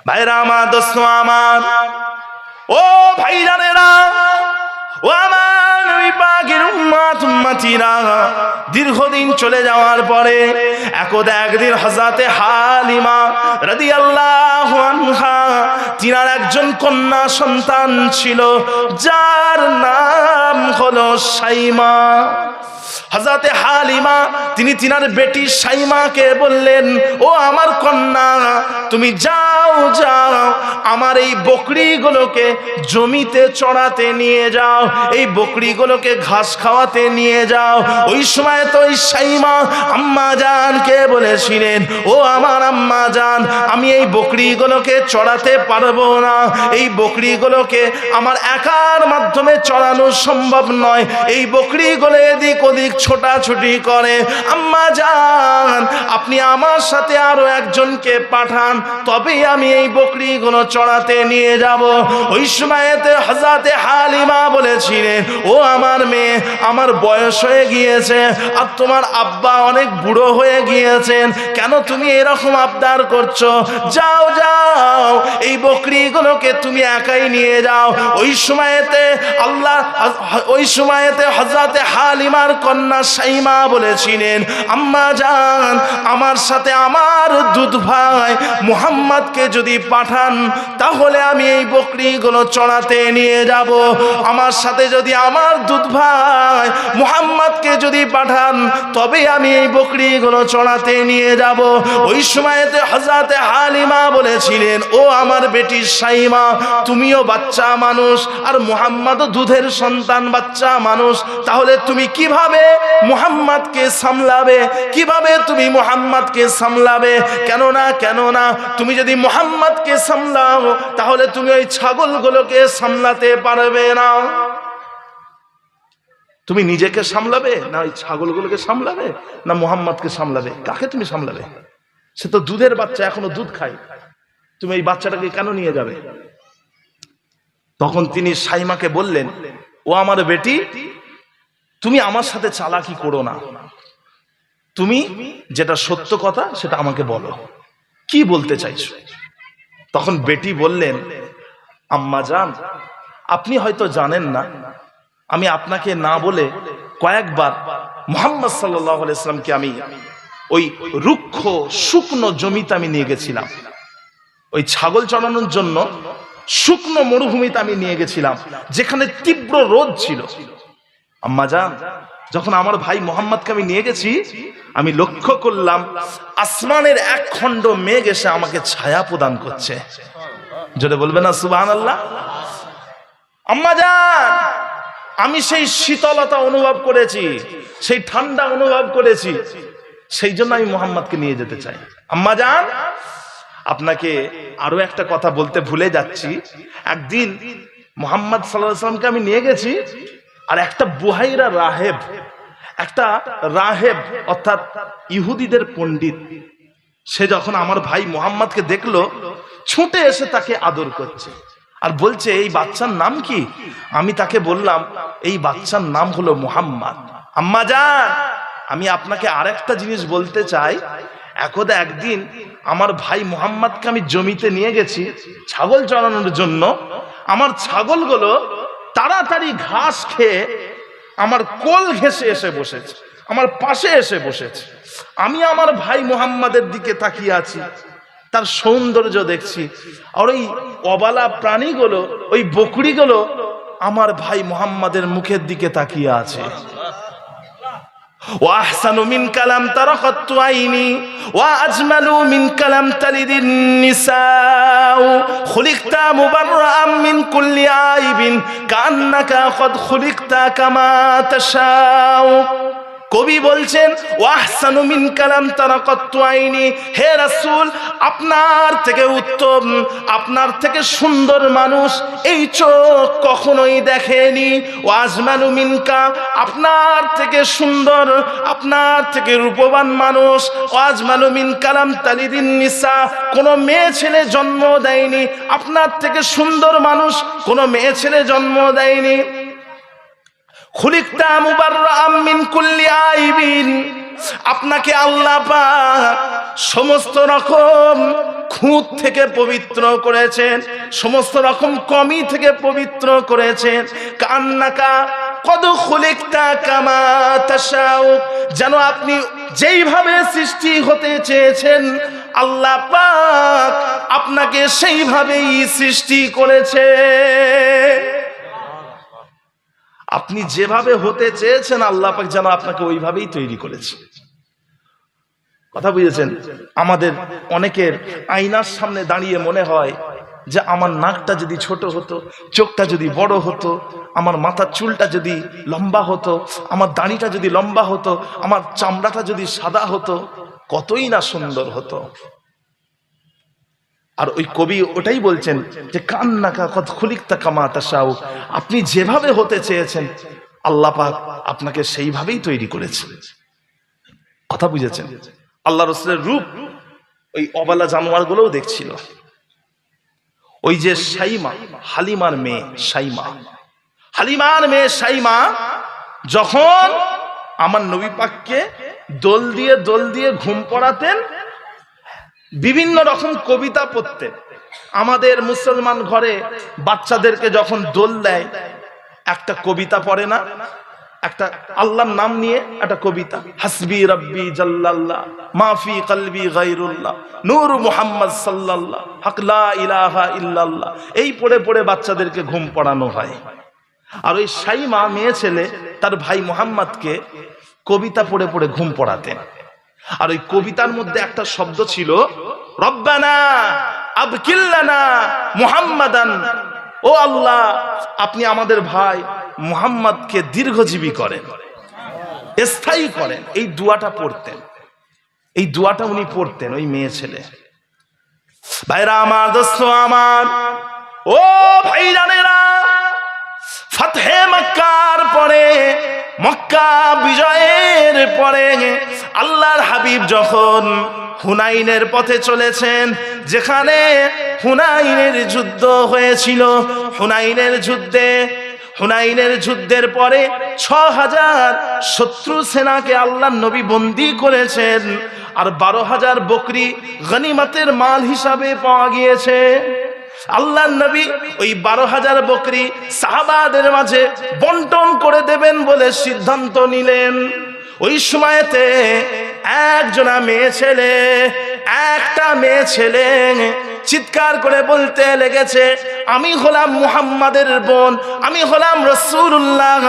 ভাইরা আমার, দোস্ত আমার, ও ভাইজানেরা, ও আমার নবী পাকের উম্মত উম্মতিরা, দীর্ঘদিন চলে যাওয়ার পরে একদিন হযরতে হালিমা রাদিয়াল্লাহু আনহা, তিনার একজন কন্যা সন্তান ছিল যার নাম হলো সাইমা। হযরতে হালিমা তিনি তিনার বেটি সাইমাকে বললেন, ও আমার কন্যা, তুমি যাও যাও, আমার এই বকরিগুলোকে জমিতে চড়াতে নিয়ে যাও, এই বকরিগুলোকে ঘাস খাওয়াতে নিয়ে যাও। ওই সময় তো ওই সাইমা আম্মা জানকে বলেছিলেন, ও আমার আম্মা জান, আমি এই বকরিগুলোকে চড়াতে পারবো না, এই বকরিগুলোকে আমার একার মাধ্যমে চড়ানো সম্ভব নয়, এই বকরিগুলো এদিক ওদিক ছোটাছুটি করে। আম্মা জান, আপনি আমার সাথে আরো একজনকে পাঠান, তবেই আমি এই বকরিগুলো চড়াতে নিয়ে যাব। ওই সময়তে হযরতে হালিমা বলেছিলেন, ও আমার মেয়ে, আমার বয়স হয়ে গিয়েছে আর তোমার আব্বা অনেক বুড়ো হয়ে গিয়েছেন, কেন তুমি এরকম আবদার করছো? যাও যাও, এই বকরিগুলোকে তুমি একাই নিয়ে যাও। ওই সময়তে হযরতে হালিমার কন্যা সাইমা বলেছিলেন, আম্মা জান, আমার সাথে আমার দুধ ভাই মুহাম্মদকে যদি পাঠান, তাহলে আমি এই বকরিগুলো চড়াতে নিয়ে যাব। আমার সাথে যদি আমার দুধ ভাই মুহাম্মদকে যদি পাঠান, তবে আমি এই বকরিগুলো চড়াতে নিয়ে যাব। ওই সময়তে হযরতে হালিমা বলেছিলেন, ও আমার বেটি সাইমা, তুমিও বাচ্চা মানুষ আর মুহাম্মদও দুধের সন্তান, বাচ্চা মানুষ, তাহলে তুমি কিভাবে মুহাম্মদকে সামলাবে? কিভাবে তুমি মুহাম্মদকে সামলাবে? কেননা তুমি যদি মুহাম্মদকে সামলাও, তাহলে তুমি ওই ছাগলগুলোকে সামলাতে পারবে না। তুমি নিজেকে সামলাবে না ওই ছাগলগুলোকে সামলাবে না মুহাম্মদকে সামলাবে? কাকে তুমি সামলাবে? সে তো দুধের বাচ্চা, এখনো দুধ খায়, তুমি এই বাচ্চাটাকে কেন নিয়ে যাবে? তখন তিনি সাইমাকে বললেন, ও আমার বেটি, তুমি আমার সাথে চালাকি করো না, তুমি যেটা সত্য কথা সেটা আমাকে বলো, কি বলতে চাইছো? তখন বেটি বললেন, আম্মা জান, আপনি হয়তো জানেন না, আমি আপনাকে না বলে কয়েকবার মুহাম্মদ সাল্লাল্লাহু আলাইহি সাল্লামকে আমি ওই রুক্ষ শুকনো জমিতে আমি নিয়ে গেছিলাম, ওই ছাগল চড়ানোর জন্য শুকনো মরুভূমিতে আমি নিয়ে গেছিলাম, যেখানে তীব্র রোদ ছিল। আম্মা জান, যখন আমার ভাই মুহাম্মদকে আমি নিয়ে গেছি, আমি লক্ষ্য করলাম আসমানের এক খণ্ড মেঘ এসে আমাকে ছায়া প্রদান করছে। জোরে বলবে না সুবহানাল্লাহ? আম্মা জান, আমি সেই শীতলতা অনুভব করেছি, সেই ঠান্ডা অনুভব করেছি, সেই জন্য আমি মুহাম্মদকে নিয়ে যেতে চাই। আম্মা জান, আপনাকে আরো একটা কথা বলতে ভুলে যাচ্ছি, একদিন মুহাম্মদ সাল্লাল্লাহু আলাইহি ওয়াসাল্লামকে আমি নিয়ে গেছি, আর একটা বুহাইরা রাহেব অর্থাৎ ইহুদিদের পণ্ডিত, সে যখন আমার ভাই মুহাম্মদকে দেখলো, ছুটে এসে তাকে আদর করছে আর বলছে, এই বাচ্চার নাম কি? আমি তাকে বললাম, এই বাচ্চার নাম হলো মুহাম্মদ। আম্মা জান, আমি আপনাকে আরেকটা জিনিস বলতে চাই, একদিন আমার ভাই মুহাম্মদকে আমি জমিতে নিয়ে গেছি ছাগল চড়ানোর জন্য, আমার ছাগলগুলো তাড়াতাড়ি ঘাস খেয়ে আমার কোল ঘেঁষে এসে বসেছে, আমার পাশে এসে বসেছে। আমি আমার ভাই মুহাম্মদের দিকে তাকিয়ে আছি, তার সৌন্দর্য দেখছি, আর ওই অবালা প্রাণীগুলো, ওই বকরিগুলো আমার ভাই মুহাম্মদের মুখের দিকে তাকিয়ে আছে। ওয়াহসানু মিনকা লাম তারা খাত্তু আইনি ওয়া আজমালু মিনকা লাম তালিদিন নিসাউ খুলিকতা মুবাররাআম মিন কুল্লি আইবিন কান্নাকা কদ খুলিকতা কামা তাশাউ। কবি বলছেন, ওয়াহসানু মিনকা লাম তারা খাত্তু আইনি, হে রাসূল, আপনার থেকে উত্তম, আপনার থেকে সুন্দর মানুষ এই চোখ কখনোই দেখেনি। ওয়াজমালু মিনকা, আপনার থেকে সুন্দর, আপনার থেকে রূপবান মানুষ, ওয়াজমালু মিনকা লাম তালিদিন নিসা, কোনো মেয়ে ছেলে জন্ম দেয়নি, আপনার থেকে সুন্দর মানুষ কোনো মেয়ে ছেলে জন্ম দেয়নি। খুলিকতা মুবাররাআম মিন কুল্লি আইবিন, আপনাকে আল্লাহ পাক সমস্ত রকম খুঁত থেকে পবিত্র করেছেন, সমস্ত রকম কমি থেকে পবিত্র করেছেন। কান্নাকা কদ খুলিকতা কামা তাশাউ, যেন আপনি যেইভাবে সৃষ্টি হতে চেয়েছেন আল্লাহ পাক আপনাকে সেইভাবেই সৃষ্টি করেছে। আপনি যেভাবে হতে চেয়েছেন আল্লাহ পাক যেন আপনাকে ওইভাবেই তৈরি করেছে। কথা বুঝেছেন? আমাদের অনেকের আয়নার সামনে দাঁড়িয়ে মনে হয় যে আমার নাকটা যদি ছোট হতো, চোখটা যদি বড় হতো, আমার মাথার চুলটা যদি লম্বা হতো, আমার দাড়িটা যদি লম্বা হতো, আমার চামড়াটা যদি সাদা হতো, কতই না সুন্দর হতো। আর ওই কবি ওটাই বলছেন যে কান্নাকা কদ খুলিকতা কামা তাশাউ, আপনি যেভাবে হতে চেয়েছেন আল্লাহ পাক আপনাকে সেইভাবেই তৈরি করেছেন। কথা বুঝেছেন? আল্লাহ রাসূলের রূপ ওই অবালা জানোয়ারগুলোও দেখছিল। ওই যে শাইমা, হালিমার মেয়ে শাইমা, হালিমার মেয়ে শাইমা যখন আমার নবী পাককে দোল দিয়ে ঘুম পড়াতেন, বিভিন্ন রকম কবিতা পড়তেন। আমাদের মুসলমান ঘরে বাচ্চাদেরকে যখন দোল দেয় একটা কবিতা পড়ে না, একটা আল্লাহর নাম নিয়ে একটা কবিতা, হাসবি রাব্বি জাল্লাল্লাহ মাফি কলবি গায়রুল্লাহ নূর মুহাম্মদ সাল্লাল্লাহ হক লা ইলাহা ইল্লাল্লাহ, এই পড়ে পড়ে বাচ্চাদেরকে ঘুম পড়ানো হয়। আর ওই শাইমা মেয়ে ছেলে তার ভাই মুহাম্মদকে কবিতা পড়ে পড়ে ঘুম পড়াতেন। আর ওই কবিতার মধ্যে একটা শব্দ ছিল রব্বানা আবকিল্লানা মুহাম্মাদান, ও আল্লাহ আপনি আমাদের ভাই মুহাম্মদকে দীর্ঘজীবী করেন, স্থায়ী করেন। এই দোয়াটা পড়তেন, এই দোয়াটা উনি পড়তেন ওই মেয়ে ছেলে। ভাইরা আমার, দোস্ত আমার, ও ভাইজানেরা, ফাতহে মক্কার পরে, মক্কা বিজয়ের পরে আল্লাহর হাবিব যখন হুনাইনের পথে চলেছেন, যেখানে হুনাইনের যুদ্ধ হয়েছিল, হুনাইনের যুদ্ধের পরে ৬,০০০ শত্রু সেনাকে আল্লাহর নবী বন্দী করেছেন, আর ১২,০০০ বকরি গনিমতের মাল হিসাবে পাওয়া গিয়েছে। আল্লাহর নবী ওই ১২,০০০ বকরি সাহাবাদের মাঝে বন্টন করে দেবেন বলে সিদ্ধান্ত নিলেন। ওই সময়তে একটা মেয়ে ছেলে চিৎকার করে বলতে লেগেছে, আমি হলাম মুহাম্মাদের বোন, আমি হলাম রাসূলুল্লাহ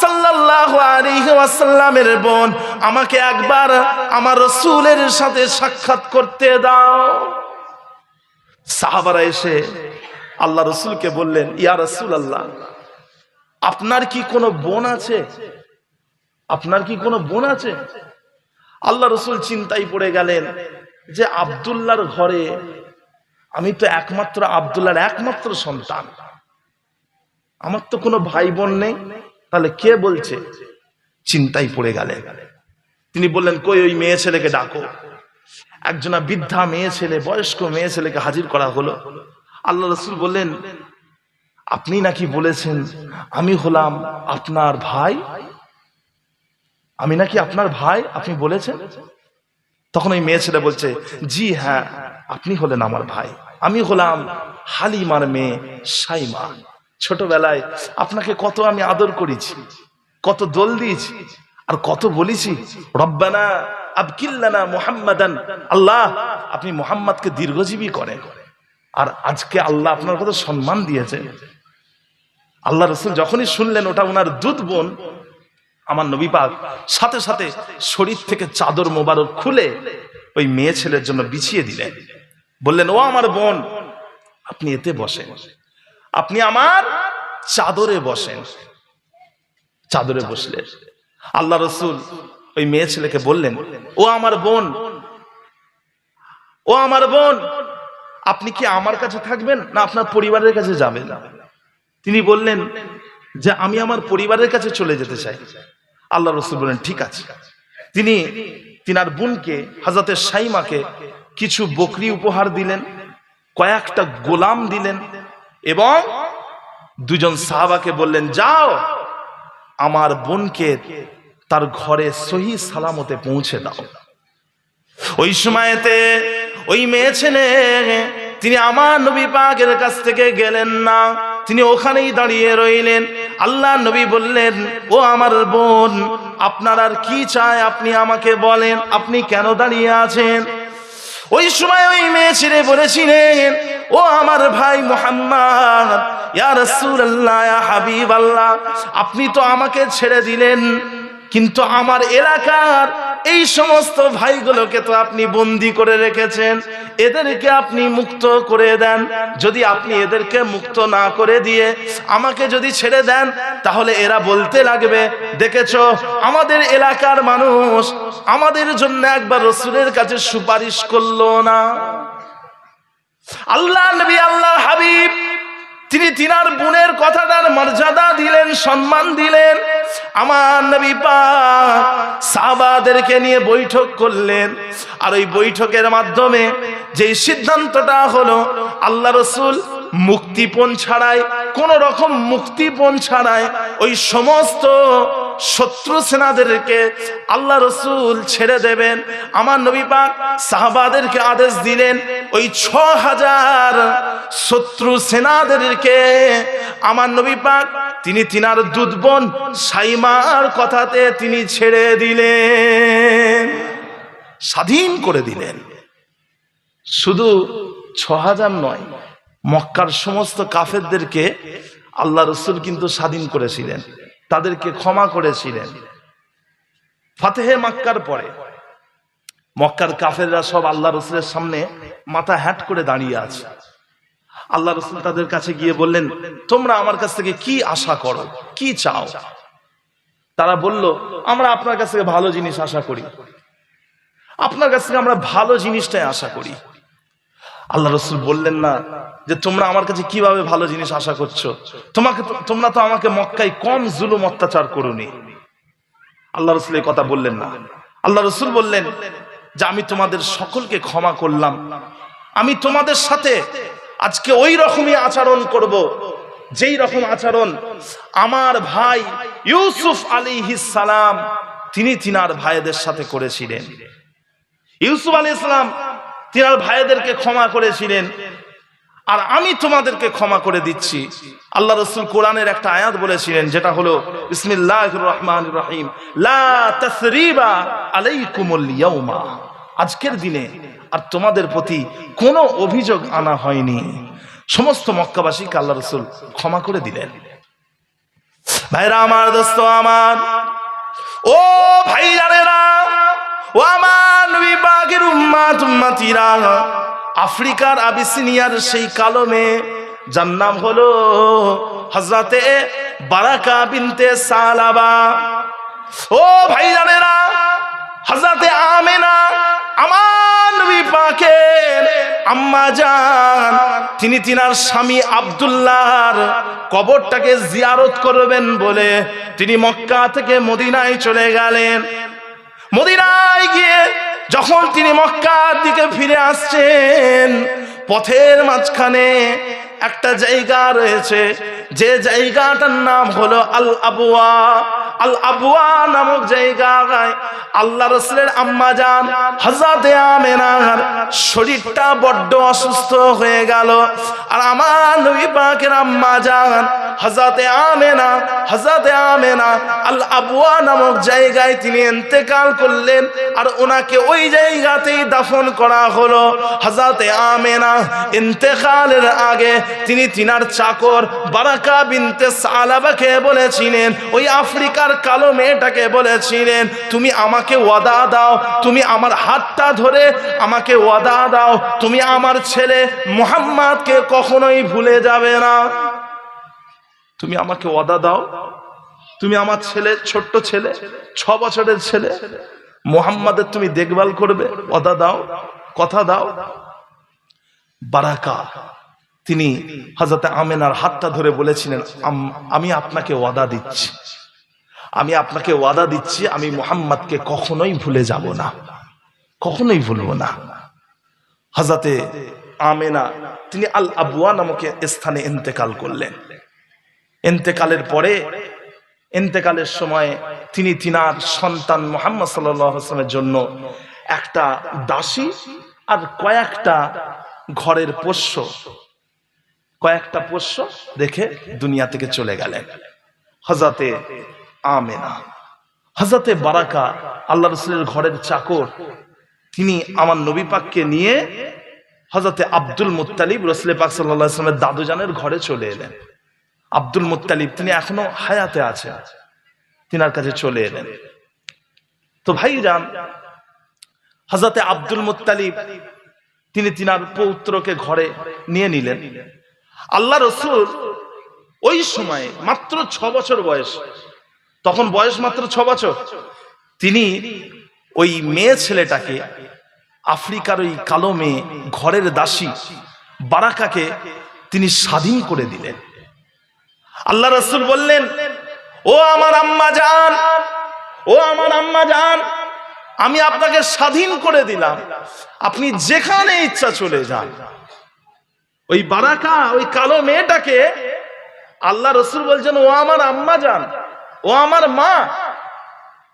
সাল্লাল্লাহু আলাইহি ওয়াসাল্লামের বোন, আমাকে একবার আমার রাসূলের সাথে সাক্ষাৎ করতে দাও। সাহাবারা এসে আল্লাহ রাসূলকে বললেন, ইয়া রাসূলুল্লাহ, আপনার কি কোনো বোন আছে? আপনার কি কোনো বোন আছে? আল্লাহ রাসূল চিন্তায় পড়ে গেলেন যে আব্দুল্লাহর ঘরে আমি তো আব্দুল্লাহর একমাত্র সন্তান, আমার তো কোনো ভাই বোন নেই, তাহলে কে বলছে? চিন্তায় পড়ে গেলেন। তিনি বললেন, কই ওই মেয়ে ছেলেকে ডাকো। একজনা বৃদ্ধা মেয়ে ছেলে, বয়স্ক মেয়ে ছেলেকে হাজির করা হলো। আল্লাহ রাসূল বললেন, আপনি নাকি বলেছেন আমি হলাম আপনার ভাই, আমি নাকি আপনার ভাই, আপনি বলেছেন? তখন ওই মেয়ে ছেলে বলছে, জি হ্যাঁ, আপনি হলেন আমার ভাই, আমি হলাম হালিমার মেয়ে শাইমা। ছোটবেলায় আপনাকে কত আমি আদর করেছি, কত দোল দিয়েছি, আর কত বলেছি রব্বানা আবকিল্লানা মুহাম্মাদান, আল্লাহ আপনি মুহাম্মদকে দীর্ঘজীবী করেন। আর আজকে আল্লাহ আপনার কত সম্মান দিয়েছে। আল্লাহ রাসূল যখনই শুনলেন ওটা ওনার দুধ বোন, আমার নবী পাক সাথে সাথে শরীর থেকে চাদর মোবারক খুলে ওই মেয়ে ছেলের জন্য বিছিয়ে দিলেন। বললেন, ও আমার বোন, আপনি এতে বসেন, আপনি আমার চাদরে বসেন। চাদরে বসলেন। আল্লাহ রাসূল ওই মেয়ে ছেলেকে বললেন, ও আমার বোন, ও আমার বোন, আপনি কি আমার কাছে থাকবেন না আপনার পরিবারের কাছে যাবেন? তিনি বললেন যে আমি আমার পরিবারের কাছে চলে যেতে চাই। আল্লাহ রাসূল বলেন, ঠিক আছে। তিনি তিনার বোনকে হযরতে শাইমাকে কিছু বকরি উপহার দিলেন, কয়েকটা গোলাম দিলেন, এবং দুজন সাহাবাকে বললেন, যাও আমার বোনকে তার ঘরে সহি সালামতে পৌঁছে দাও। ওই সময়তে ওই মেয়ে ছেলে তিনি আমার নবী পাকের কাছ থেকে গেলেন না, তিনি ওখানেই দাঁড়িয়ে রইলেন। আল্লাহ নবী বললেন, ও আমার বোন, আপনার আর কি চাই আপনি আমাকে বলেন, আপনি কেন দাঁড়িয়ে আছেন? ওই সময় ওই মেয়ে ছেলে বলেছিলেন, ও আমার ভাই মুহাম্মদ, ইয়া রাসূলুল্লাহ, ইয়া হাবিবাল্লাহ, আপনি তো আমাকে ছেড়ে দিলেন, কিন্তু আমার এলাকার এই সমস্ত ভাইগুলোকে তো আপনি বন্দী করে রেখেছেন, এদেরকে আপনি মুক্ত করে দেন। যদি আপনি এদেরকে মুক্ত না করে দিয়ে আমাকে যদি ছেড়ে দেন, তাহলে এরা বলতে লাগবে, দেখেছো আমাদের এলাকার মানুষ আমাদের জন্য একবার রাসূলের কাছে সুপারিশ করলো না। আল্লাহ নবী, আল্লাহ হাবিব, তিনি তিনার বোনের কথাটার মর্যাদা দিলেন, সম্মান দিলেন। আমার নবী পাক সাহাবাদেরকে নিয়ে বৈঠক করলেন, আর ওই বৈঠকের মাধ্যমে যে সিদ্ধান্তটা হলো, আল্লাহ রাসূল মুক্তিপণ ছাড়াই, কোন রকম মুক্তিপণ ছাড়াই ওই সমস্ত শত্রু সেনাদেরকে আল্লাহ রাসূল ছেড়ে দেবেন। আমার নবী পাক সাহাবাদেরকে আদেশ দিলেন, ওই ৬,০০০ শত্রু সেনাদেরকে আমার নবী পাক তিনি তিনার দুধ বোন সাইমার কথাতে তিনি ছেড়ে দিলেন, স্বাধীন করে দিলেন। শুধু ৬,০০০ নয়, মক্কার সমস্ত কাফেরদেরকে আল্লাহ রাসূল কিন্তু স্বাধীন করেছিলেন, তাদেরকে ক্ষমা করেছিলেন। ফাতেহে মক্কার পরে মক্কার কাফেররা সব আল্লাহ রাসূলের সামনে মাথা হ্যাট করে দাঁড়িয়ে আছে। আল্লাহ রাসূল তাদের কাছে গিয়ে বললেন, তোমরা আমার কাছ থেকে কি আশা করো, কি চাও? তারা বলল, আমরা আপনার কাছ থেকে ভালো জিনিস আশা করি, আপনার কাছ থেকে আমরা ভালো জিনিসটাই আশা করি। আল্লাহ রাসূল বললেন না যে তোমরা আমার কাছে কিভাবে ভালো জিনিস আশা করছো, তোমরা তো আমাকে মক্কায় কম জুলুম অত্যাচার করোনি। আল্লাহ রাসূল এই কথা বললেন না। আল্লাহ রাসূল বললেন যে আমি তোমাদের সকলকে ক্ষমা করলাম, আমি তোমাদের সাথে আজকে ওই রকমই আচরণ করব যেই রকম আচরণ আমার ভাই ইউসুফ আলাইহিস সালাম তিনি তিনার ভাইদের সাথে করেছিলেন। ইউসুফ আলাইহিস সালাম তিনার ভাইদেরকে ক্ষমা করেছিলেন, আর আমি তোমাদেরকে ক্ষমা করে দিচ্ছি। আল্লাহ রাসূল কোরআনের একটা আয়াত বলেছিলেন, যেটা হলো বিসমিল্লাহির রহমানির রহিম, লা তাসরিবা আলাইকুমুল ইয়াউমা, আজকের দিনে আর তোমাদের প্রতি কোনো অভিযোগ আনা হয়নি। সমস্ত মক্কাবাসীকে আল্লাহ রাসূল ক্ষমা করে দিলেন। ভাইরা আমার, দোস্ত আমার, ও ভাইজানেরা, ও আমার নবী পাকের উম্মত উম্মতিরা, আফ্রিকার আবিসিনিয়ার সেই কালো মেয়ে যার নাম হলো হযরতে বারাকা বিনতে সালাবা, ও ভাইজানেরা, হযরতে আমেনা আমার নবী পাকের আম্মা জান, তিনি তিনার স্বামী আব্দুল্লাহর কবরটাকে জিয়ারত করবেন বলে তিনি মক্কা থেকে মদিনায় চলে গেলেন। মদিনায় গিয়ে যখন তিনি মক্কার দিকে ফিরে আসছেন, পথের মাঝখানে একটা জায়গা রয়েছে, যে জায়গাটার নাম হলো আল আবওয়া। আল আবওয়া নামক জায়গায় আল্লাহ রাসূলের আম্মা জান হযরতে আমেনার শরীরটা বড্ড অসুস্থ হয়ে গেল, আর আমার নবী পাকের আম্মা জান হযরতে আমেনা আল আবওয়া নামক জায়গায় তিনি ইন্তেকাল করলেন, আর ওনাকে ওই জায়গাতেই দাফন করা হলো। হযরতে আমেনা ইন্তেকালের আগে তিনি তিনার চাকর বারাকা বিনতে সালাবাকে বলেছিলেন, ওই আফ্রিকার কালো মেয়েটাকে বলেছিলেন, তুমি আমাকে ওয়াদা দাও, তুমি আমার হাতটা ধরে আমাকে ওয়াদা দাও, তুমি আমার ছেলে মুহাম্মদকে কখনোই ভুলে যাবে না। তুমি আমাকে ওয়াদা দাও, তুমি আমার ছেলে, ছোট্ট ছেলে, 6 বছরের ছেলে মুহাম্মাদের তুমি দেখভাল করবে, ওয়াদা দাও, কথা দাও। বারাকা তিনি হযরতে আমেনার হাতটা ধরে বলেছিলেন, আমি আপনাকে ওয়াদা দিচ্ছি, আমি আপনাকে ওয়াদা দিচ্ছি, আমি মুহাম্মদকে কখনোই ভুলে যাব না, কখনোই ভুলবো না। হযরতে আমেনা তিনি আল আবওয়া নামক স্থানে ইন্তেকাল করলেন। ইন্তেকালের পরে, ইন্তেকালের সময় তিনি তিনার সন্তান মুহাম্মদ সাল্লাল্লাহু আলাইহি ওয়াসাল্লামের জন্য একটা দাসী আর কয়েকটা ঘরের পোষ্য, কয়েকটা পোষ্য রেখে দুনিয়া থেকে চলে গেলেন। হযরতে আমেনা, হযরতে বারাকা আল্লাহ রাসূলের ঘরের চাকর, তিনি আমার নবী পাককে নিয়ে হযরতে আব্দুল মুত্তালিব রাসূল পাক সাল্লাল্লাহু আলাইহি ওয়াসাল্লামের দাদুজানের ঘরে চলে এলেন। আব্দুল মুত্তালিব তিনি এখনো হায়াতে আছেন, তিনার কাছে চলে এলেন। তো ভাইজান, হযরতে আব্দুল মুত্তালিব তিনি তিনার পৌত্রকে ঘরে নিয়ে নিলেন। আল্লাহ রাসূল ওই সময়ে মাত্র 6 বছর বয়স, তখন বয়স মাত্র 6 বছর। তিনি ওই মেয়ে ছেলেটাকে, আফ্রিকার ওই কালো মেয়ে ঘরের দাসী বারাকাকে তিনি স্বাধীন করে দিলেন। আল্লাহ রাসূল বললেন, ও আমার আম্মা জান, ও আমার আম্মা জান, আমি আপনাকে স্বাধীন করে দিলাম, আপনি যেখানে ইচ্ছা চলে যান। ওই বারাকা ওই কালো মেয়েটাকে আল্লাহ রাসূল বলছেন, ও আমার আম্মা জান, ও আমার মা,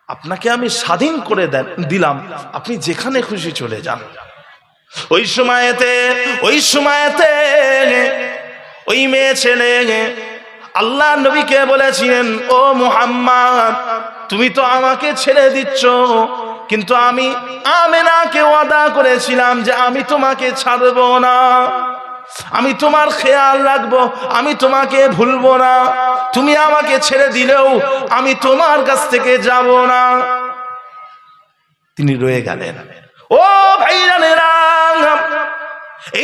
আপনাকে আমি স্বাধীন করে দিলাম, আপনি যেখানে খুশি চলে যান। ওই সময়তে ওই মেয়ে ছেলে আল্লাহ নবীকে বলেছিলেন, ও মুহাম্মদ, তুমি তো আমাকে ছেড়ে দিচ্ছ, কিন্তু আমি আমেনাকে ওয়াদা করেছিলাম যে আমি তোমাকে ছাড়বো না, আমি তোমার খেয়াল রাখবো, আমি তোমাকে ভুলবো না, তুমি আমাকে ছেড়ে দিলেও আমি তোমার কাছ থেকে যাব না। তিনি রয়ে গেলেন। ও ভাইরানেরা,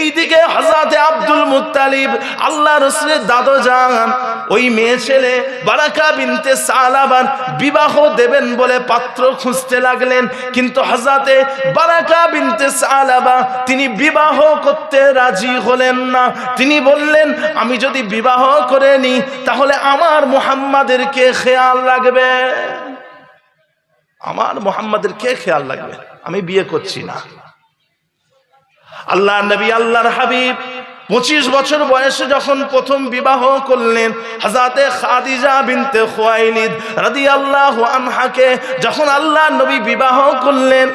এইদিকে হযরতে আব্দুল মুত্তালিব আল্লাহ রাসূলের দাদুজান ওই মেয়ে ছেলে বারাকা বিনতে সালাবার বিবাহ দেবেন বলে পাত্র খুঁজতে লাগলেন, কিন্তু হযরতে বারাকা বিনতে সালাবা তিনি বিবাহ করতে রাজি হলেন না। তিনি বললেন, আমি যদি বিবাহ করে নিই তাহলে আমার মুহাম্মাদের কে খেয়াল রাখবে, আমার মুহাম্মাদের কে খেয়াল রাখবে, আমি বিয়ে করছি না। আল্লাহ নবী আল্লাহর হাবিব 25 বছর বয়সে যখন প্রথম বিবাহ করলেন, হযরতে খাদিজা বিনতে খুয়াইলিদ রাদিয়াল্লাহু আনহাকে যখন আল্লাহ নবী বিবাহ করলেন,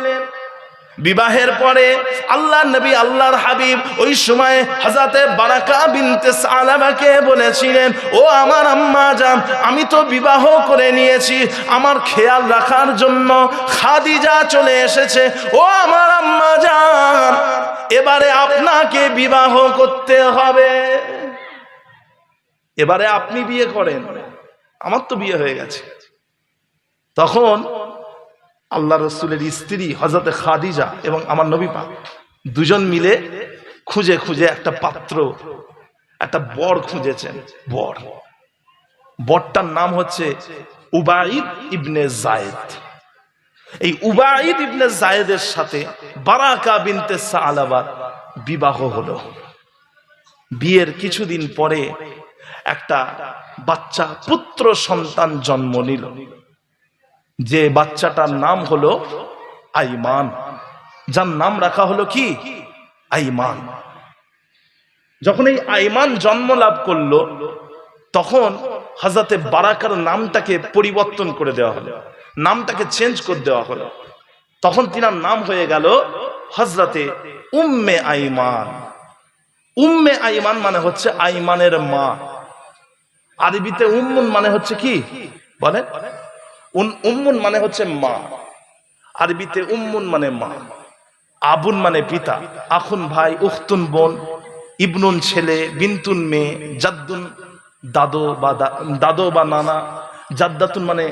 বিবাহের পরে আল্লাহ নবী আল্লাহর হাবিব ওই সময় হযরতে বারাকা বিনতে সালাবাকে বলেছিলেন, ও আমার আম্মা জান, আমি তো বিবাহ করে নিয়েছি, আমার খেয়াল রাখার জন্য খাদিজা চলে এসেছে, ও আমার আম্মা জান, এবারে আপনাকে বিবাহ করতে হবে, এবারে আপনি বিয়ে করেন, আমার তো বিয়ে হয়ে গেছে। তখন আল্লাহ রাসূলের স্ত্রী হযরতে খাদিজা এবং আমার নবী পাক দুজন মিলে খুঁজে খুঁজে একটা পাত্র, একটা বর খুঁজেছেন। বরটার নাম হচ্ছে উবাইদ ইবনে যায়েদ। এই উবাইদ ইবনে যায়েদের সাথে বারাকা বিনতে সালাবার বিবাহ হলো। বিয়ের কিছুদিন পরে একটা বাচ্চা পুত্র সন্তান জন্ম নিল, যে বাচ্চাটার নাম হলো আইমান, যার নাম রাখা হলো কি আইমান। যখন এই আইমান জন্ম লাভ করলো তখন হযরতে বারাকার নামটাকে পরিবর্তন করে দেওয়া হলো, নামটাকে চেঞ্জ করে দেওয়া হলো। তখন তিনার নাম হয়ে গেল হযরতে উম্মে আইমান। উম্মে আইমান মানে হচ্ছে আইমানের মা। আরবিতে উম্মুন মানে হচ্ছে কি বলেন? উম্মুন মানে হচ্ছে মা, আরবিতে উম্মুন মানে মা, আবুন মানে পিতা, আখুন ভাই, উখতুন বোন, ইবনুন ছেলে, বিনতুন মেয়ে, জাদ্দুন দাদো বা নানা, জাদ্দাতুন মানে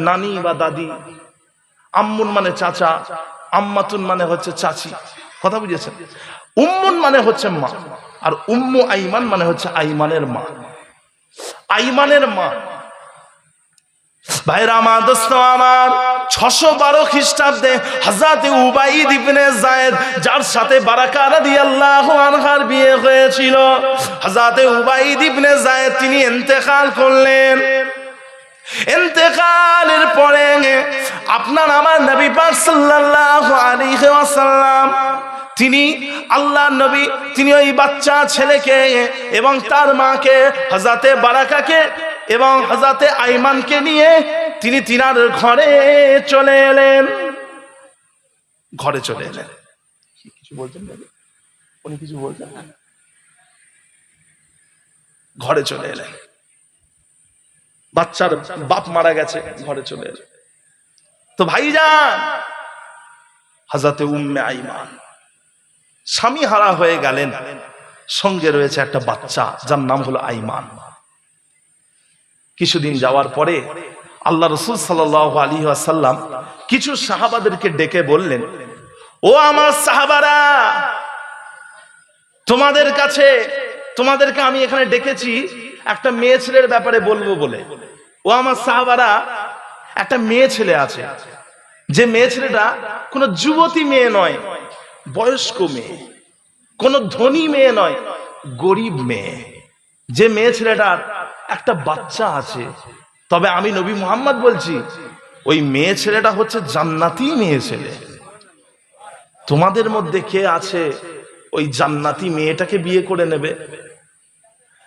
নানি বা দাদি, আম্মুন মানে চাচা, আম্মাতুন মানে হচ্ছে চাচি। কথা বুঝেছেন? উম্মুন মানে হচ্ছে মা, আর উম্মু আইমান মানে হচ্ছে আইমানের মা। আইমানের মা ভাইরা আমার, দোস্ত আমার, 612 খ্রিস্টাব্দে হযরতে উবাইদ ইবনে যায়েদ, যার সাথে বারাকা রাদিয়াল্লাহু আনহার বিয়ে হয়েছিল, হযরতে উবাইদ ইবনে যায়েদ তিনি ইন্তেকাল করলেন। ইন্তেকালের পরে আপনার আমার নবী পাক সাল্লাল্লাহু আলাইহি ওয়াসাল্লাম তিনি আল্লাহ নবী তিনি ওই বাচ্চা ছেলেকে এবং তার মাকে হযরতে বারাকাকে এবং হযরতে আইমানকে নিয়ে তিনি তিনার ঘরে চলে এলেন। কিছু বলছেন নাকি? উনি কিছু বলছেন না? ঘরে চলে এলেন, বাচ্চার বাপ মারা গেছে, ঘরে চলে এলেন। তো ভাইজান হযরতে উম্মে আইমান স্বামী হারা হয়ে গেলেন, সঙ্গে রয়েছে একটা বাচ্চা যার নাম হলো আইমান। কিছুদিন যাওয়ার পরে আল্লাহ রাসূল সাল্লাল্লাহু আলাইহি ওয়াসাল্লাম কিছু সাহাবাদেরকে ডেকে বললেন, ও আমার সাহাবারা, তোমাদেরকে আমি এখানে ডেকেছি একটা মেয়ে ছেলের ব্যাপারে বলবো বলে। ও আমার সাহাবারা, একটা মেয়ে ছেলে আছে, যে মেয়ে ছেলেটা কোনো যুবতী মেয়ে নয়, বয়স্ক মেয়ে, কোনো ধনী মেয়ে নয়, গরিব মেয়ে। যে মেয়ে ছেলেটার একটা বাচ্চা আছে, তবে আমি নবী মুহাম্মদ বলছি ওই মেয়ে ছেলেটা হচ্ছে জান্নাতি মেয়ে ছেলে। তোমাদের মধ্যে কে আছে ওই জান্নাতি মেয়েটাকে বিয়ে করে নেবে?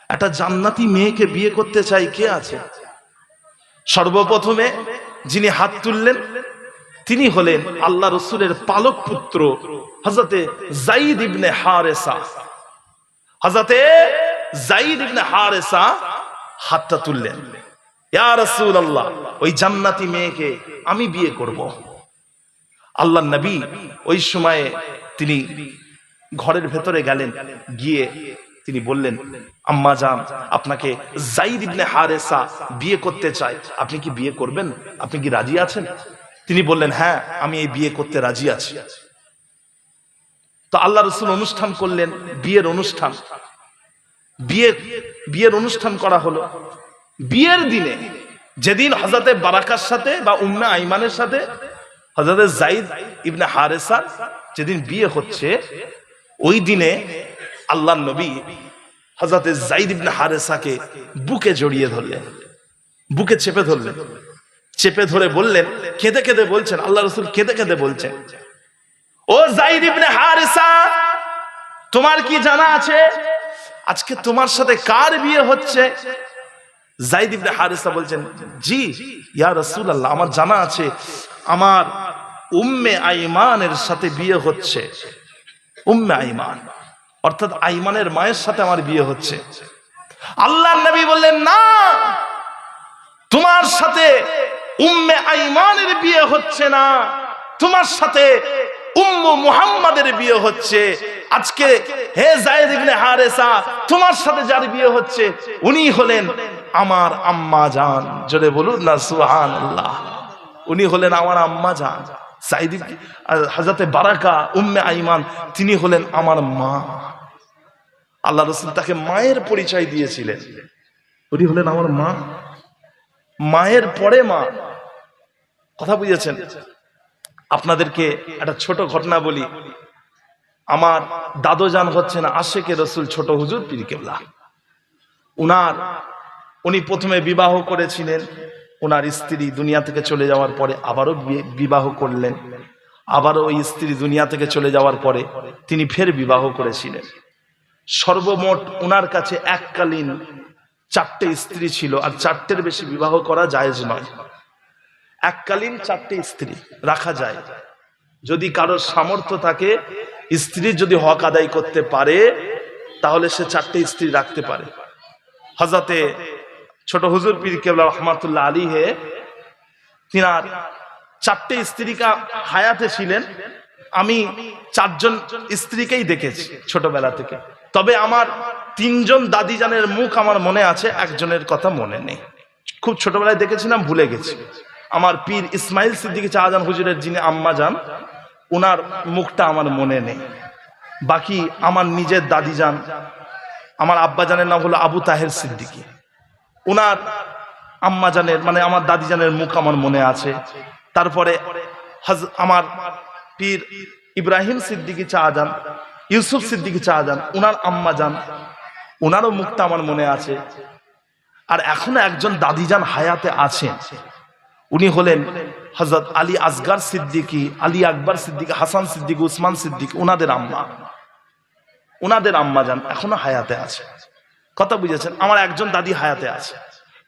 একটা জান্নাতি মেয়েকে বিয়ে করতে চাই, কে আছে? সর্বপ্রথমে যিনি হাত তুললেন তিনি হলেন আল্লাহ রসুলের পালক পুত্র হযরতে যায়েদ ইবনে হারেসা। হযরতে যায়েদ ইবনে হারেসা হাতটা তুললেন, ইয়া রাসূলুল্লাহ, ওই জান্নাতি মেয়েকে আমি বিয়ে করব। আল্লাহর নবী ওই সময়ে তিনি ঘরের ভেতরে গেলেন, গিয়ে তিনি বললেন, আম্মা জান, আপনাকে যায়েদ ইবনে হারেসা বিয়ে করতে চায়, আপনি কি বিয়ে করবেন? আপনি কি রাজি আছেন? তিনি বললেন, হ্যাঁ, আমি এই বিয়ে করতে রাজি আছি। তো আল্লাহ রাসূল অনুষ্ঠান করলেন, বিয়ের অনুষ্ঠান। বিয়ের অনুষ্ঠান করা হলো। বিয়ের দিনে যেদিন হযরতে বারাকার সাথে বা উম্মে আইমানের সাথে হযরতে যায়েদ ইবনে হারেসা যেদিন বিয়ে হচ্ছে, ওই দিনে আল্লাহর নবী হযরতে যায়েদ ইবনে হারেসাকে বুকে জড়িয়ে ধরলেন, বুকে চেপে ধরলেন, চেপে ধরে বললেন, কেঁদে কেঁদে বলছেন, আল্লাহ রাসূল কেঁদে কেঁদে বলছেন, ও যায়েদ ইবনে হারেসা, তোমার কি জানা আছে আজকে তোমার সাথে কার বিয়ে হচ্ছে? যায়েদ ইবনে হারেসা বলছেন, জি ইয়া রাসূলুল্লাহ, আমার জানা আছে, আমার উম্মে আইমানের সাথে বিয়ে হচ্ছে। উম্মে আইমান অর্থাৎ আইমানের মায়ের সাথে আমার বিয়ে হচ্ছে। আল্লাহর নবী বললেন, না, তোমার সাথে উম্মে আইমানের বিয়ে হচ্ছে না, তোমার সাথে উম্মু মুহাম্মাদের বিয়ে হচ্ছে। আজকে হে যায়েদ ইবনে হারেসা, তোমার সাথে যার বিয়ে হচ্ছে উনি হলেন আমার আম্মা জান। জোরে বলুন না সুবহানাল্লাহ। উনি হলেন আমার আম্মা জান। যায়েদ হযরতে বারাকা উম্মে আইমান, তিনি হলেন আমার মা। আল্লাহ রাসূল তাকে মায়ের পরিচয় দিয়েছিলেন, উনি হলেন আমার মা। মায়ের পরে মা। কথা বুঝেছেন? আপনাদেরকে একটা ছোট ঘটনা বলি। আমার দাদোজান হচ্ছেন আশেকে রসুল ছোট হুজুর পীর কেবলা। উনি প্রথমে বিবাহ করেছিলেন, ওনার স্ত্রী দুনিয়া থেকে চলে যাওয়ার পরে আবারও বিবাহ করলেন, আবারও ওই স্ত্রী দুনিয়া থেকে চলে যাওয়ার পরে তিনি ফের বিবাহ করেছিলেন। সর্বমোট ওনার কাছে এককালীন 4টে স্ত্রী ছিল, আর 4টের বেশি বিবাহ করা জায়েজ নয়। এককালীন 4টে স্ত্রী রাখা যায়, যদি কারোর সামর্থ্য থাকে, স্ত্রীর যদি হক আদায় করতে পারে, তাহলে সে 4টে স্ত্রী রাখতে পারে। হযরতে ছোট হুজুর পীর কেবলা রহমাতুল্লাহ আলাইহি তিনার 4টে স্ত্রীকা হায়াতে ছিলেন। আমি 4জন স্ত্রীকেই দেখেছি ছোটবেলা থেকে, তবে আমার 3জন দাদিজানের মুখ আমার মনে আছে, একজনের কথা মনে নেই। খুব ছোটবেলায় দেখেছিলাম, ভুলে গেছি। আমার পীর ইসমাইল সিদ্দিকী শাহজাহান হুজুরের যিনি আম্মা যান, ওনার মুখটা আমার মনে নেই। বাকি আমার নিজের দাদিজান, আমার আব্বা জানের নাম হলো আবু তাহের সিদ্দিকী, ওনার আম্মা জানের মানে আমার দাদিজানের মুখ আমার মনে আছে। তারপরে আমার পীর ইব্রাহিম সিদ্দিকী শাহজাহান, ইউসুফ সিদ্দিকী শাহজাহান, ওনার আম্মা যান, ওনারও মুখটা আমার মনে আছে। আর এখনো একজন দাদিজান হায়াতে আছেন, উনি হলেন হযরত আলী আসগর সিদ্দিকী, আলী আকবর সিদ্দিকী, হাসান সিদ্দিকী, উসমান সিদ্দিকী, ওনাদের আম্মা যান এখনো হায়াতে আছে। কথা বুঝেছেন? আমার একজন দাদি হায়াতে আছে।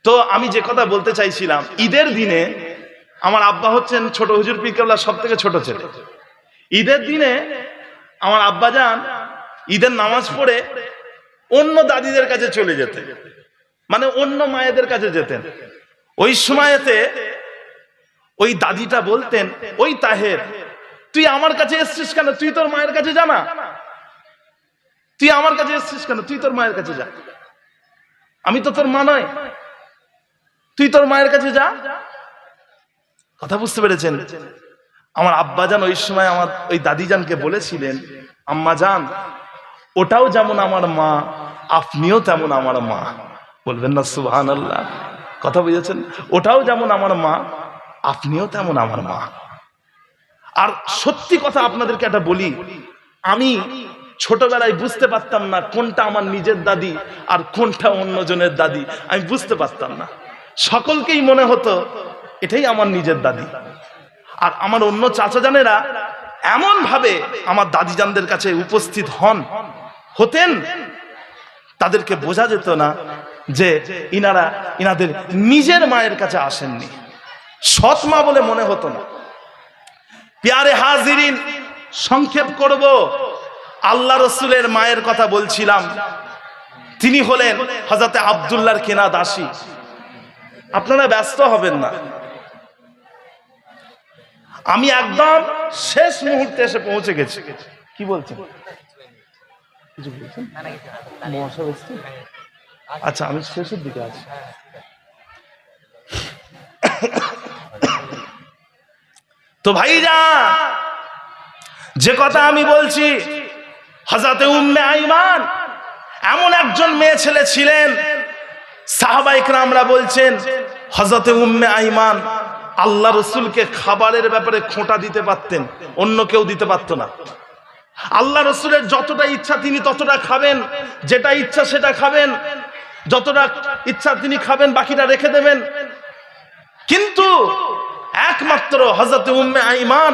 তো আমি যে কথা বলতে চাইছিলাম, ঈদের দিনে আমার আব্বা হচ্ছেন ছোট হুজুর পীর কেবলার সব থেকে ছোট ছেলে। ঈদের দিনে আমার আব্বাজান ঈদের নামাজ পড়ে অন্য দাদিদের কাছে চলে যেতেন, মানে অন্য মায়েদের কাছে যেতেন। ওই সময়তে ওই দাদিটা বলতেন, ওই তাহের, তুই আমার কাছে এসছিস কেন? তুই তোর মায়ের কাছে যা না। তুই আমার কাছে এসছিস কেন? তুই তোর মায়ের কাছে যা। আমি তো তোর মা নয়, তুই তোর মায়ের কাছে যা। কথা বুঝতে পেরেছেন? আমার আব্বাজান ওই সময় আমার ওই দাদিজানকে বলেছিলেন, আম্মা জান, ওটাও যেমন আমার মা, আপনিও তেমন আমার মা। বলবেন না সুবহানাল্লাহ? কথা বুঝেছেন? ওটাও যেমন আমার মা, আপনিও তেমন আমার মা। আর সত্যি কথা আপনাদেরকে একটা বলি, আমি ছোটবেলায় বুঝতে পারতাম না কোনটা আমার নিজের দাদি আর কোনটা অন্যজনের দাদি। আমি বুঝতে পারতাম না, সকলকেই মনে হতো এটাই আমার নিজের দাদি। আর আমার অন্য চাচা জানেরা এমন ভাবে আমার দাদিজানদের কাছে উপস্থিত হতেন, তাদেরকে বোঝা যেত না যে ইনাদের নিজের মায়ের কাছে আসেননি, সৎ মা বলে মনে হতো না। প্যারে হাজিরিন, সংক্ষেপ করব, আল্লাহ রসুলের মায়ের কথা বলছিলাম। তিনি হলেন হযরতে আব্দুল্লাহর কেনা দাসী। আপনারা ব্যস্ত হবেন না, আমি একদম শেষ মুহূর্তে এসে পৌঁছে গেছি। কি বলছেন? কিছু বলছেন? আচ্ছা, আমি শেষের দিকে আছি। তো ভাইরা, যে কথা আমি বলছি, হযরতে উম্মে আইমান এমন একজন মেয়ে ছেলে ছিলেন, সাহাবায়ে কেরামরা বলছেন হযরতে উম্মে আইমান আল্লাহ রসুলকে খাবারের ব্যাপারে খোঁটা দিতে পারতেন, অন্য কেউ দিতে পারতো না। আল্লাহ রসুলের যতটা ইচ্ছা তিনি ততটা খাবেন, যেটা ইচ্ছা সেটা খাবেন, যতটা ইচ্ছা তিনি খাবেন, বাকিটা রেখে দেবেন। কিন্তু একমাত্র হযরতে উম্মে আইমান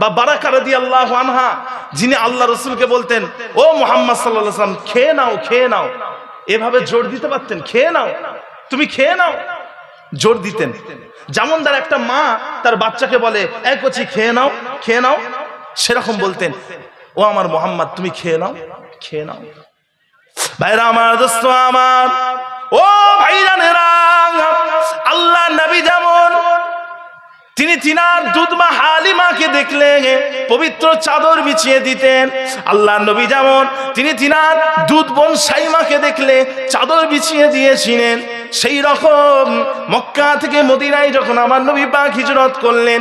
বা বারাকা রাদিয়াল্লাহু আনহা, যিনি আল্লাহ রসুলকে বলতেন, ও মুহাম্মদ সাল্লাল্লাহু আলাইহি ওয়াসাল্লাম, খেয়ে নাও, খেয়ে নাও, এভাবে জোর দিতে পারতেন, খেয়ে নাও, তুমি খেয়ে নাও, জোর দিতেন। যেমন তার একটা মা তার বাচ্চাকে বলে, এই কচি খেয়ে নাও, খেয়ে নাও, সেরকম বলতেন, ও আমার মুহাম্মদ, তুমি খেয়ে নাও, খেয়ে নাও। ভাইরা আমার, দোস্ত আমার, ও ভাইরানেরা, আল্লাহ নবী যেমন তিনি তিনার দুধমা হালিমাকে দেখলে পবিত্র চাদর বিছিয়ে দিতেন, আল্লাহ নবী যেমন তিনি তিনার দুধ বোন সাইমাকে দেখলে চাদর বিছিয়ে দিয়েছিলেন, সেই রকম মক্কা থেকে মদিনায় যখন আমার নবী পাক হিজরত করলেন,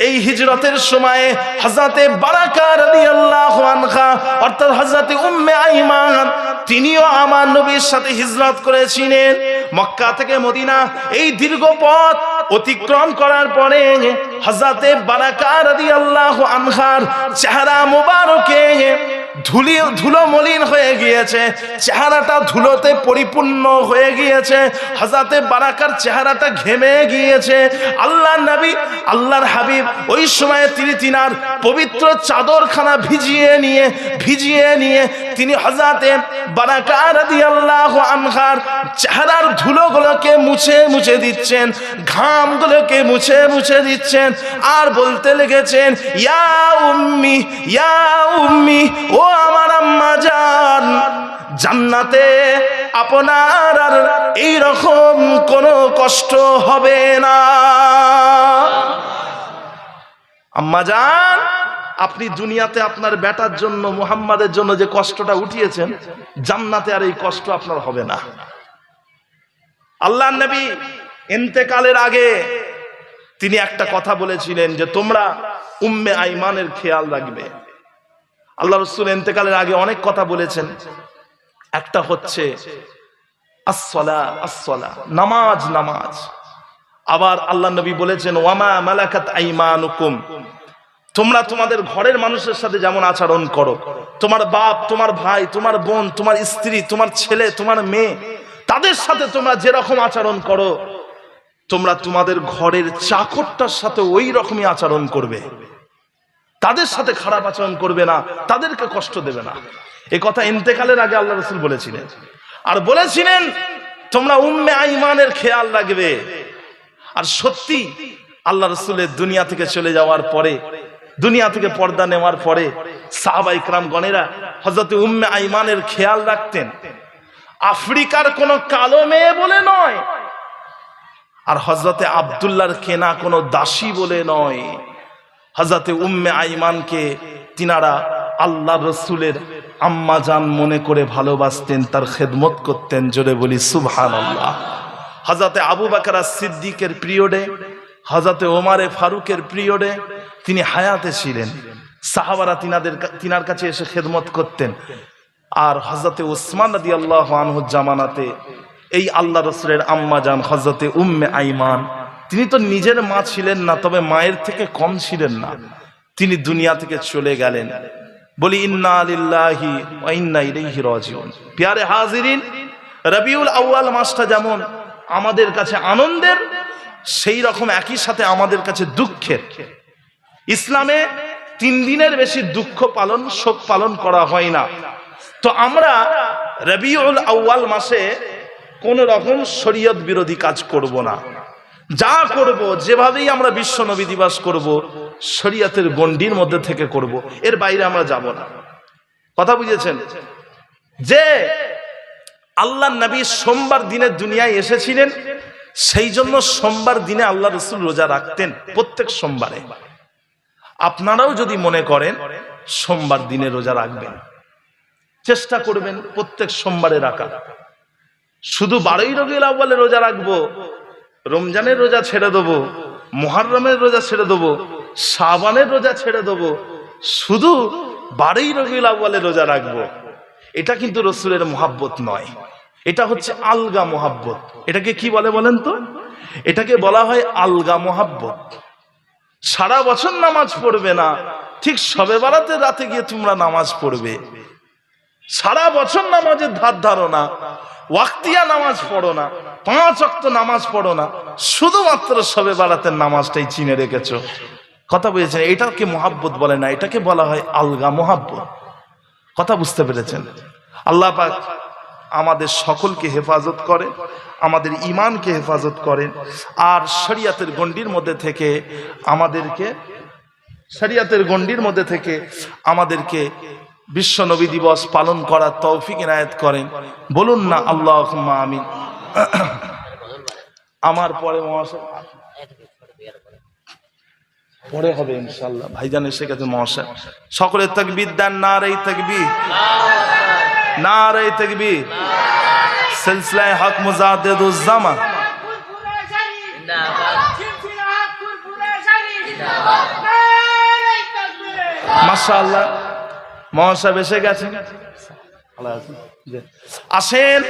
এই হিজরতের সময়ে হযরতে বারাকা রাদিয়াল্লাহু আনহা অর্থাৎ হযরতে উম্মে আইমান তিনিও আমার নবীর সাথে হিজরত করেছিলেন। মক্কা থেকে মদিনা এই দীর্ঘ পথ অতিক্রম করার পরে হযরতে বারাকা রাদিয়াল্লাহু আনহার চেহারা মোবারকে ধুলো মলিন হয়ে গিয়েছে, চেহারাটা ধুলোতে পরিপূর্ণ হয়ে গিয়েছে, হযরতে বারাকার চেহারাটা ঘেমে গিয়েছে। আল্লাহ নবী, আল্লাহর হাবিব ওই সময়ে তিনি তিনার পবিত্র চাদরখানা ভিজিয়ে নিয়ে তিনি হযরতে বারাকা রাদিয়াল্লাহু আনহার চেহারার ধুলোগুলোকে মুছে দিচ্ছেন, ঘামগুলোকে মুছে দিচ্ছেন, আর বলতে লেগেছেন, ইয়া উম্মি, ইয়া উম্মি, ও আমার আম্মা জান, জান্নাতে আপনার আর এইরকম কোনো কষ্ট হবে না। আম্মা জান, আপনি দুনিয়াতে আপনার বেটার জন্য, মুহাম্মাদের জন্য যে কষ্টটা উঠিয়েছেন, জান্নাতে আর এই কষ্ট আপনার হবে না। আল্লাহর নবী ইন্তেকালের আগে তিনি একটা কথা বলেছিলেন যে তোমরা উম্মে আইমানের খেয়াল রাখবে। আল্লাহ রাসূল ইন্তেকালের আগে অনেক কথা বলেছেন, একটা হচ্ছে আসসালাহ, আসসালাহ, নামাজ, নামাজ। আবার আল্লাহ নবী বলেছেন, ওয়ামা মালাকাত আইমানুকুম, তোমরা তোমাদের ঘরের মানুষের সাথে যেমন আচরণ করো, তোমার বাপ, তোমার ভাই, তোমার বোন, তোমার স্ত্রী, তোমার ছেলে, তোমার মেয়ে, তাদের সাথে তোমরা যেরকম আচরণ করো, তোমরা তোমাদের ঘরের চাকরটার সাথে ওই রকমই আচরণ করবে। তাদের সাথে খারাপ আচরণ করবে না, তাদেরকে কষ্ট দেবে না। এই কথা ইন্তেকালের আগে আল্লাহ রাসূল বলেছিলেন। আর বলেছিলেন তোমরা উম্মে আইমানের খেয়াল রাখবে। আর সত্যি আল্লাহ রাসূলের দুনিয়া থেকে চলে যাওয়ার পরে দুনিয়া থেকে পর্দা নেওয়ার পরে সাহাবা ইকরাম গণেরা হযরত উম্মে আইমানের খেয়াল রাখতেন, আফ্রিকার কোন কালো মেয়ে বলে নয়, আর হযরতে আব্দুল্লাহর কেনা কোন দাসী বলে নয়। হযরতে উম্মে আইমানকে তিনারা আল্লাহ রসুলের আম্মা জান মনে করে ভালোবাসতেন, তার খেদমত করতেন। জোরে বলি সুবহানাল্লাহ। হযরতে আবু বকর সিদ্দিকের পিরিয়ডে, হযরতে ওমরে ফারুকের পিরিয়ডে তিনি হায়াতে ছিলেন, সাহাবারা তিনার কাছে এসে খেদমত করতেন। আর হযরতে উসমান রাদিয়াল্লাহু আনহুর জামানাতে এই আল্লাহ রসুলের আম্মা জান হযরতে উম্মে আইমান, তিনি তো নিজের মা ছিলেন না, তবে মায়ের থেকে কম ছিলেন না, তিনি দুনিয়া থেকে চলে গেলেন। বলি ইন্না লিল্লাহি ওয়া ইন্না ইলাইহি রাজিউন। প্যারে হাজিরিন, রবিউল আউয়াল মাসটা যেমন আমাদের কাছে আনন্দের, সেই রকম একই সাথে আমাদের কাছে দুঃখের। ইসলামে 3 দিনের বেশি দুঃখ পালন, শোক পালন করা হয় না। তো আমরা রবিউল আউয়াল মাসে কোন রকম শরীয়ত বিরোধী কাজ করব না। যা করব, যেভাবেই আমরা বিশ্ব নবী দিবস করব, শরীয়তের গণ্ডির মধ্যে থেকে করব, এর বাইরে আমরা যাব না। কথা বুঝেছেন? যে আল্লাহর নবী সোমবার দিনে দুনিয়ায় এসেছিলেন, সেই জন্য সোমবার দিনে আল্লাহ রাসূল রোজা রাখতেন, প্রত্যেক সোমবারে। আপনারাও যদি মনে করেন সোমবার দিনে রোজা রাখবেন, চেষ্টা করবেন প্রত্যেক সোমবারে রাখা। শুধু 12ই রবিউল আউয়ালে রোজা রাখবো, রমজানের রোজা ছেড়ে দেবো, মুহররমের রোজা ছেড়ে দেবো, শাবানের রোজা ছেড়ে দেবো, শুধু 12ই রবিউল আউয়ালে রোজা রাখবো, এটা কিন্তু রাসূলের মুহাব্বত নয়, এটা হচ্ছে আলগা মুহাব্বত। এটাকে কি বলে বলেন তো? এটাকে বলা হয় আলগা মুহাব্বত। সারা বছর নামাজ পড়বে না, ঠিক শবে বারাতের রাতে গিয়ে তোমরা নামাজ পড়বে। সারা বছর নামাজের ধার ধারো না, ওয়াক্তিয়া নামাজ পড়ো না, 5 ওয়াক্ত নামাজ পড়ো না, শুধুমাত্র শবে বারাতের নামাজটাই চিনে রেখেছো। কথা বুঝেছেন? এটাকে মুহাব্বত বলে না, এটাকে বলা হয় আলগা মুহাব্বত। কথা বুঝতে পেরেছেন? আল্লাহ পাক আমাদের সকলকে হেফাজত করে, আমাদের ঈমানকে হেফাজত করেন, আর শরীয়তের গণ্ডির মধ্যে থেকে আমাদেরকে বিশ্ব নবী দিবস পালন করার তৌফিক ইনায়েত করেন। বলুন না আল্লাহুম্মা আমিন। আমার পরে মহাশয় পরে হবে ইনশাআল্লাহ, ভাইজান এসে গেছে মহাশয়। সকলে তাকবীর দেন, নারে তাকবীর, নারে তাকবীর। সিলসিলায়ে হক মুজাদ্দিদুজ জামান মাশাআল্লাহ। মহাশয় এসে গেছেন, আসেন।